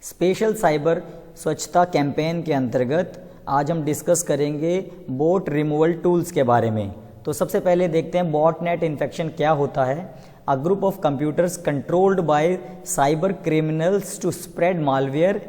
Special cyber स्वच्छता campaign के अंतर्गत आज हम डिस्कस करेंगे बोट रिमूवल टूल्स के बारे में। तो सबसे पहले देखते हैं बॉटनेट इन्फेक्शन क्या होता है। A group of computers controlled by cyber criminals to spread malware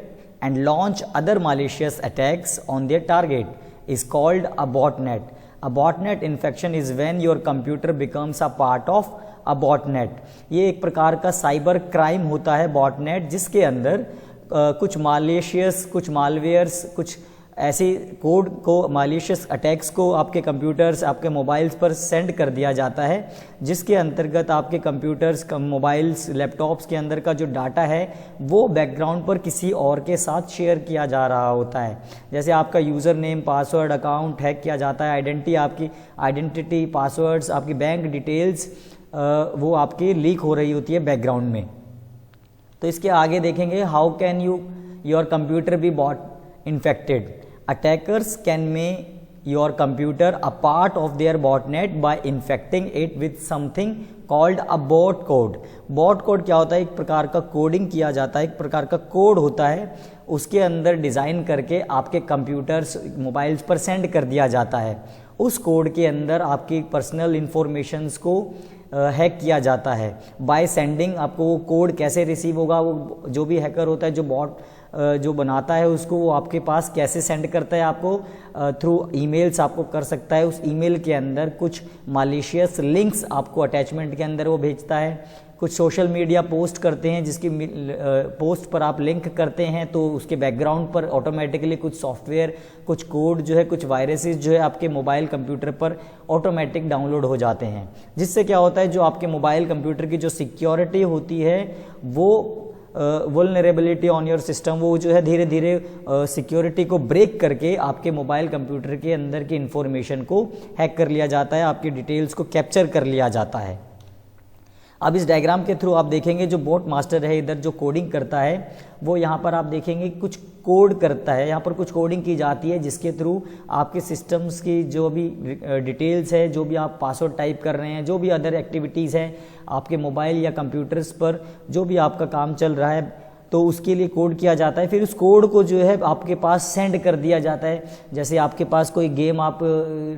and launch other malicious attacks on their target is called a botnet. A botnet infection is when your computer becomes a part of a botnet. ये एक प्रकार का cyber crime होता है botnet, जिसके अंदर कुछ malicious, कुछ मालवेयर्स, कुछ ऐसे कोड को, मालिशियस अटैक्स को आपके कंप्यूटर्स, आपके मोबाइल्स पर सेंड कर दिया जाता है, जिसके अंतर्गत आपके कंप्यूटर्स, मोबाइल्स, लैपटॉप्स के अंदर का जो डाटा है वो बैकग्राउंड पर किसी और के साथ शेयर किया जा रहा होता है। जैसे आपका user name, password, account hack किया जाता है, आपकी आइडेंटिटी, पासवर्ड्स, आपकी बैंक डिटेल्स वो आपकी लीक हो रही होती है बैकग्राउंड में। तो इसके आगे देखेंगे how can your computer be bot infected. Attackers can make your computer a part of their botnet by infecting it with something called a bot code. Bot code क्या होता है? एक प्रकार का कोडिंग किया जाता है, एक प्रकार का कोड होता है, उसके अंदर डिज़ाइन करके आपके कंप्यूटर्स, मोबाइल्स पर सेंड कर दिया जाता है। उस कोड के अंदर आपकी पर्सनल इंफॉर्मेशंस को हैक किया जाता है। बाय सेंडिंग, आपको वो कोड कैसे रिसीव होगा, वो जो भी हैकर होता है, जो बॉट जो बनाता है उसको, वो आपके पास कैसे सेंड करता है, आपको थ्रू ईमेल्स आपको कर सकता है। उस ईमेल के अंदर कुछ मालिशियस लिंक्स आपको अटैचमेंट के अंदर वो भेजता है। कुछ सोशल मीडिया पोस्ट करते हैं, जिसकी पोस्ट पर आप लिंक करते हैं तो उसके बैकग्राउंड पर ऑटोमेटिकली कुछ सॉफ्टवेयर, कुछ कोड जो है, कुछ वायरसेस जो है आपके मोबाइल कंप्यूटर पर ऑटोमेटिक डाउनलोड हो जाते हैं। जिससे क्या होता है, जो आपके मोबाइल कंप्यूटर की जो सिक्योरिटी होती है, वो वल्नरेबिलिटी ऑन योर सिस्टम, वो जो है धीरे धीरे सिक्योरिटी को ब्रेक करके आपके मोबाइल कंप्यूटर के अंदर की इंफॉर्मेशन को हैक कर लिया जाता है, आपकी डिटेल्स को कैप्चर कर लिया जाता है। अब इस डायग्राम के थ्रू आप देखेंगे जो बोट मास्टर है इधर जो कोडिंग करता है, वो यहाँ पर आप देखेंगे कुछ कोड करता है। यहाँ पर कुछ कोडिंग की जाती है जिसके थ्रू आपके सिस्टम्स की जो भी डिटेल्स है, जो भी आप पासवर्ड टाइप कर रहे हैं, जो भी अदर एक्टिविटीज़ हैं आपके मोबाइल या कंप्यूटर्स पर, जो भी आपका काम चल रहा है, तो उसके लिए कोड किया जाता है। फिर उस कोड को जो है आपके पास सेंड कर दिया जाता है। जैसे आपके पास कोई गेम आप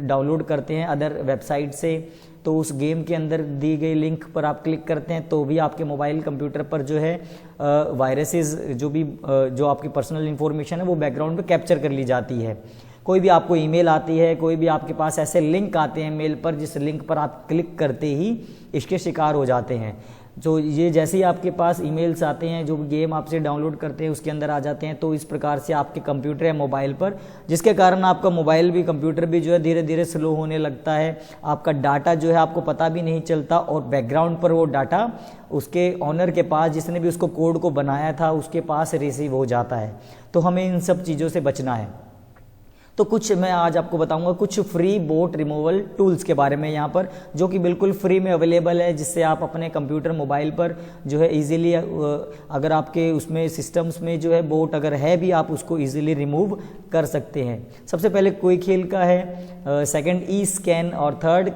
डाउनलोड करते हैं अदर वेबसाइट से, तो उस गेम के अंदर दी गई लिंक पर आप क्लिक करते हैं तो भी आपके मोबाइल कंप्यूटर पर जो है वायरसेस, जो आपकी पर्सनल इंफॉर्मेशन है वो बैकग्राउंड पे कैप्चर कर ली जाती है। कोई भी आपको ईमेल आती है, कोई भी आपके पास ऐसे लिंक आते हैं मेल पर, जिस लिंक पर आप क्लिक करते ही इसके शिकार हो जाते हैं। जो ये जैसे ही आपके पास ईमेल्स आते हैं, जो गेम आपसे डाउनलोड करते हैं उसके अंदर आ जाते हैं, तो इस प्रकार से आपके कंप्यूटर या मोबाइल पर, जिसके कारण आपका मोबाइल भी, कंप्यूटर भी जो है धीरे धीरे स्लो होने लगता है। आपका डाटा जो है आपको पता भी नहीं चलता, और बैकग्राउंड पर वो डाटा उसके ऑनर के पास, जिसने भी उसको कोड को बनाया था, उसके पास रिसीव हो जाता है। तो हमें इन सब चीज़ों से बचना है। तो कुछ मैं आज आपको बताऊंगा कुछ फ्री बोट रिमूवल टूल्स के बारे में यहाँ पर, जो कि बिल्कुल फ्री में अवेलेबल है, जिससे आप अपने कंप्यूटर, मोबाइल पर जो है इजीली, अगर आपके उसमें सिस्टम्स में जो है बोट अगर है भी, आप उसको इजीली रिमूव कर सकते हैं। सबसे पहले क्विकहील का है, सेकंड ई स्कैन और थर्ड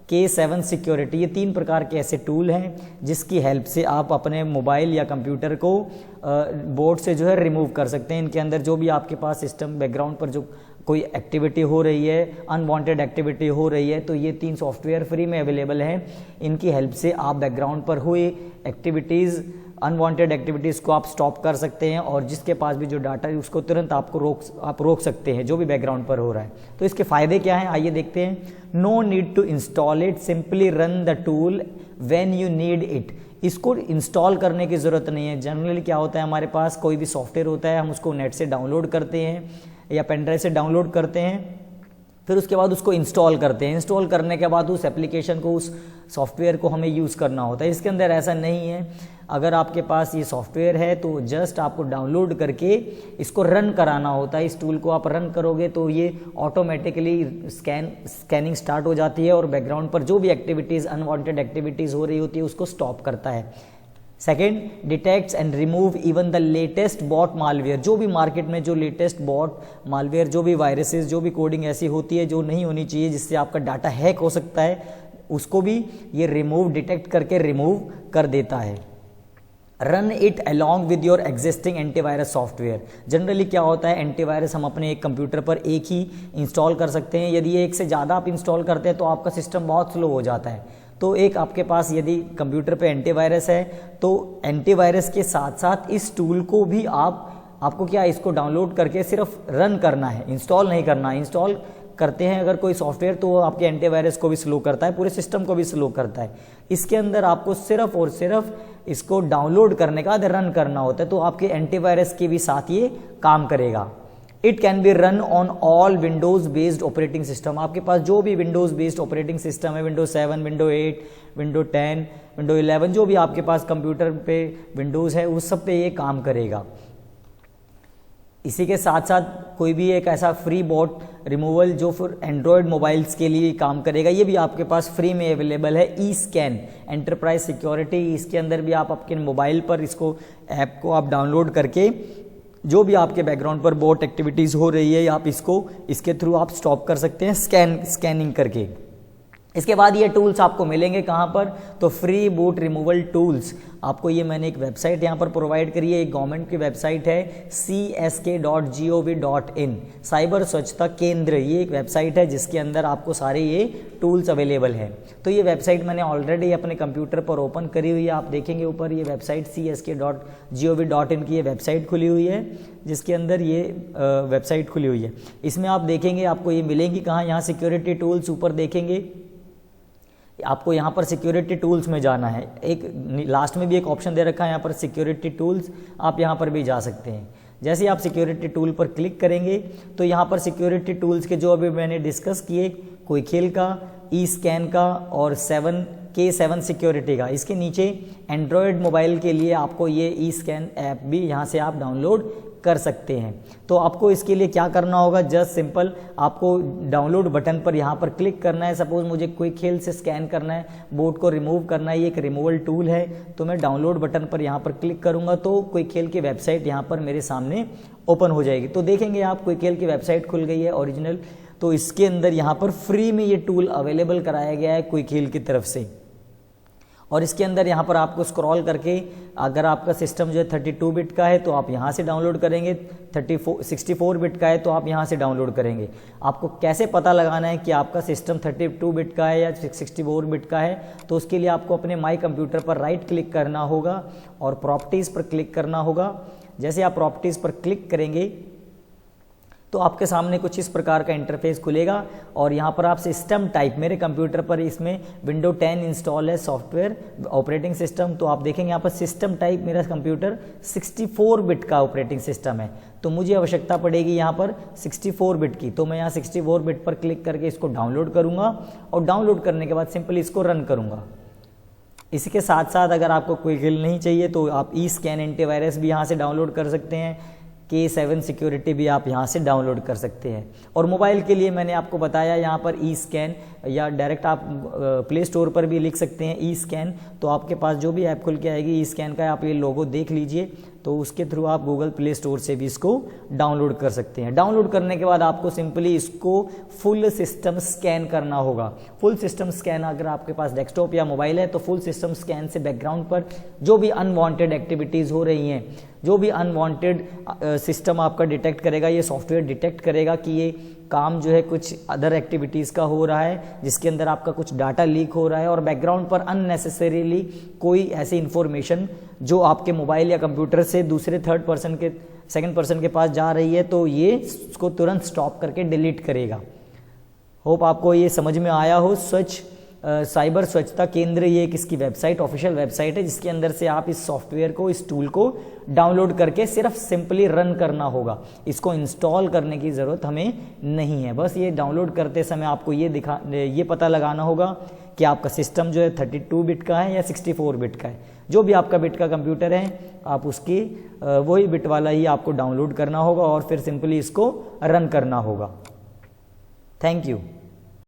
K7 सिक्योरिटी। ये 3 प्रकार के ऐसे टूल हैं जिसकी हेल्प से आप अपने मोबाइल या कंप्यूटर को बोट से जो है रिमूव कर सकते हैं। इनके अंदर जो भी आपके पास सिस्टम बैकग्राउंड पर जो कोई एक्टिविटी हो रही है, अनवांटेड एक्टिविटी हो रही है, तो ये 3 सॉफ्टवेयर फ्री में अवेलेबल हैं। इनकी हेल्प से आप बैकग्राउंड पर हुई एक्टिविटीज़, अनवांटेड एक्टिविटीज़ को आप स्टॉप कर सकते हैं, और जिसके पास भी जो डाटा है उसको तुरंत आप रोक सकते हैं, जो भी बैकग्राउंड पर हो रहा है। तो इसके फ़ायदे क्या हैं, आइए देखते हैं। No need to install it, simply run the tool when you need it. इसको इंस्टॉल करने की ज़रूरत नहीं है। जनरली क्या होता है, हमारे पास कोई भी सॉफ्टवेयर होता है, हम उसको नेट से डाउनलोड करते हैं या पेनड्राइव से डाउनलोड करते हैं, फिर उसके बाद उसको इंस्टॉल करते हैं। इंस्टॉल करने के बाद उस एप्लीकेशन को, उस सॉफ्टवेयर को हमें यूज़ करना होता है। इसके अंदर ऐसा नहीं है। अगर आपके पास ये सॉफ्टवेयर है तो जस्ट आपको डाउनलोड करके इसको रन कराना होता है। इस टूल को आप रन करोगे तो ये ऑटोमेटिकली स्कैनिंग स्टार्ट हो जाती है, और बैकग्राउंड पर जो भी एक्टिविटीज़, अनवांटेड एक्टिविटीज़ हो रही होती है उसको स्टॉप करता है। Second, detects and remove even the latest bot malware. जो भी मार्केट में जो लेटेस्ट बॉट मालवेयर, जो भी वायरसेस, जो भी कोडिंग ऐसी होती है जो नहीं होनी चाहिए, जिससे आपका डाटा हैक हो सकता है, उसको भी ये डिटेक्ट करके रिमूव कर देता है। Run it along with your existing antivirus software. Generally क्या होता है, एंटीवायरस हम अपने एक कंप्यूटर पर एक ही इंस्टॉल कर सकते हैं। यदि एक से ज़्यादा आप इंस्टॉल करते हैं तो आपका सिस्टम बहुत स्लो हो जाता है। तो एक आपके पास यदि कंप्यूटर पे एंटीवायरस है तो एंटीवायरस के साथ साथ इस टूल को भी आपको क्या, इसको डाउनलोड करके सिर्फ रन करना है, इंस्टॉल नहीं करना। इंस्टॉल करते हैं अगर कोई सॉफ्टवेयर तो वो आपके एंटीवायरस को भी स्लो करता है, पूरे सिस्टम को भी स्लो करता है। इसके अंदर आपको सिर्फ और सिर्फ इसको डाउनलोड करने के बाद रन करना होता है, तो आपके एंटीवायरस के भी साथ ये काम करेगा। It can be run on all Windows based operating system. आपके पास जो भी विंडोज बेस्ड ऑपरेटिंग सिस्टम है, विंडो 7, विंडो 8, विंडो 10, विंडो 11, जो भी आपके पास कंप्यूटर पे विंडोज है उस सब पे ये काम करेगा। इसी के साथ साथ कोई भी एक ऐसा फ्री बॉट रिमूवल जो फिर एंड्रॉयड मोबाइल्स के लिए काम करेगा, ये भी आपके पास फ्री में अवेलेबल है। ई स्कैन एंटरप्राइज सिक्योरिटी, इसके अंदर भी आप आपके मोबाइल पर इसको ऐप को आप डाउनलोड करके जो भी आपके बैकग्राउंड पर बॉट एक्टिविटीज़ हो रही है आप इसके थ्रू आप स्टॉप कर सकते हैं स्कैनिंग करके। इसके बाद ये टूल्स आपको मिलेंगे कहाँ पर, तो फ्री बूट रिमूवल टूल्स आपको ये मैंने एक वेबसाइट यहाँ पर प्रोवाइड करी है, एक गवर्नमेंट की वेबसाइट है csk.gov.in, साइबर स्वच्छता केंद्र, ये एक वेबसाइट है जिसके अंदर आपको सारे ये टूल्स अवेलेबल हैं। तो ये वेबसाइट मैंने ऑलरेडी अपने कंप्यूटर पर ओपन करी हुई है, आप देखेंगे ऊपर ये वेबसाइट csk.gov.in की ये वेबसाइट खुली हुई है, जिसके अंदर ये वेबसाइट खुली हुई है। इसमें आप देखेंगे आपको ये मिलेंगी कहाँ, यहाँ सिक्योरिटी टूल्स ऊपर देखेंगे, आपको यहाँ पर सिक्योरिटी टूल्स में जाना है। एक लास्ट में भी एक ऑप्शन दे रखा है यहाँ पर सिक्योरिटी टूल्स, आप यहाँ पर भी जा सकते हैं। जैसे आप सिक्योरिटी टूल पर क्लिक करेंगे तो यहाँ पर सिक्योरिटी टूल्स के जो अभी मैंने डिस्कस किए, कोई खेल का, ई स्कैन का और 7K7 सिक्योरिटी का, इसके नीचे एंड्रॉयड मोबाइल के लिए आपको ये ई स्कैन ऐप भी यहाँ से आप डाउनलोड कर सकते हैं। तो आपको इसके लिए क्या करना होगा, जस्ट सिंपल आपको डाउनलोड बटन पर यहाँ पर क्लिक करना है। सपोज मुझे कोई खेल से स्कैन करना है, बोर्ड को रिमूव करना है, ये एक रिमूवल टूल है, तो मैं डाउनलोड बटन पर यहाँ पर क्लिक करूँगा तो कोई खेल की वेबसाइट यहाँ पर मेरे सामने ओपन हो जाएगी। तो देखेंगे आप कोई खेल की वेबसाइट खुल गई है ओरिजिनल, तो इसके अंदर यहाँ पर फ्री में ये टूल अवेलेबल कराया गया है कोई खेल की तरफ से। और इसके अंदर यहाँ पर आपको स्क्रॉल करके, अगर आपका सिस्टम जो है 32 बिट का है तो आप यहाँ से डाउनलोड करेंगे, 64 बिट का है तो आप यहाँ से डाउनलोड करेंगे। आपको कैसे पता लगाना है कि आपका सिस्टम 32 बिट का है या 64 बिट का है, तो उसके लिए आपको अपने माई कंप्यूटर पर राइट क्लिक करना होगा और प्रॉपर्टीज़ पर क्लिक करना होगा। जैसे आप प्रॉपर्टीज़ पर क्लिक करेंगे तो आपके सामने कुछ इस प्रकार का इंटरफेस खुलेगा और यहाँ पर आप सिस्टम टाइप, मेरे कंप्यूटर पर इसमें विंडो 10 इंस्टॉल है सॉफ्टवेयर ऑपरेटिंग सिस्टम, तो आप देखेंगे यहाँ पर सिस्टम टाइप मेरा कंप्यूटर 64 बिट का ऑपरेटिंग सिस्टम है, तो मुझे आवश्यकता पड़ेगी यहाँ पर 64 बिट की। तो मैं यहाँ 64 बिट पर क्लिक करके इसको डाउनलोड करूँगा और डाउनलोड करने के बाद सिंपली इसको रन करूँगा। इसी के साथ साथ अगर आपको कोई खेल नहीं चाहिए तो आप ई स्कैन एंटीवायरस भी यहाँ से डाउनलोड कर सकते हैं, K7 सिक्योरिटी भी आप यहाँ से डाउनलोड कर सकते हैं। और मोबाइल के लिए मैंने आपको बताया यहाँ पर ई स्कैन, या डायरेक्ट आप प्ले स्टोर पर भी लिख सकते हैं ई स्कैन, तो आपके पास जो भी ऐप खुल के आएगी ई स्कैन का, आप ये लोगो देख लीजिए, तो उसके थ्रू आप गूगल प्ले स्टोर से भी इसको डाउनलोड कर सकते हैं। डाउनलोड करने के बाद आपको सिंपली इसको फुल सिस्टम स्कैन करना होगा। फुल सिस्टम स्कैन अगर आपके पास डेस्कटॉप या मोबाइल है तो फुल सिस्टम स्कैन से बैकग्राउंड पर जो भी अनवांटेड एक्टिविटीज़ हो रही हैं, जो भी अनवांटेड सिस्टम आपका डिटेक्ट करेगा, ये सॉफ्टवेयर डिटेक्ट करेगा कि ये काम जो है कुछ अदर एक्टिविटीज़ का हो रहा है जिसके अंदर आपका कुछ डाटा लीक हो रहा है और बैकग्राउंड पर अननेसेसरीली कोई ऐसी इन्फॉर्मेशन जो आपके मोबाइल या कंप्यूटर से दूसरे सेकंड पर्सन के पास जा रही है, तो ये इसको तुरंत स्टॉप करके डिलीट करेगा। होप आपको ये समझ में आया हो। साइबर स्वच्छता केंद्र ये एक इसकी वेबसाइट, ऑफिशियल वेबसाइट है, जिसके अंदर से आप इस सॉफ्टवेयर को, इस टूल को डाउनलोड करके सिर्फ सिंपली रन करना होगा। इसको इंस्टॉल करने की ज़रूरत हमें नहीं है। बस ये डाउनलोड करते समय आपको ये पता लगाना होगा कि आपका सिस्टम जो है 32 बिट का है या 64 बिट का है। जो भी आपका बिट का कंप्यूटर है आप उसकी वही बिट वाला ही आपको डाउनलोड करना होगा और फिर सिंपली इसको रन करना होगा। Thank you.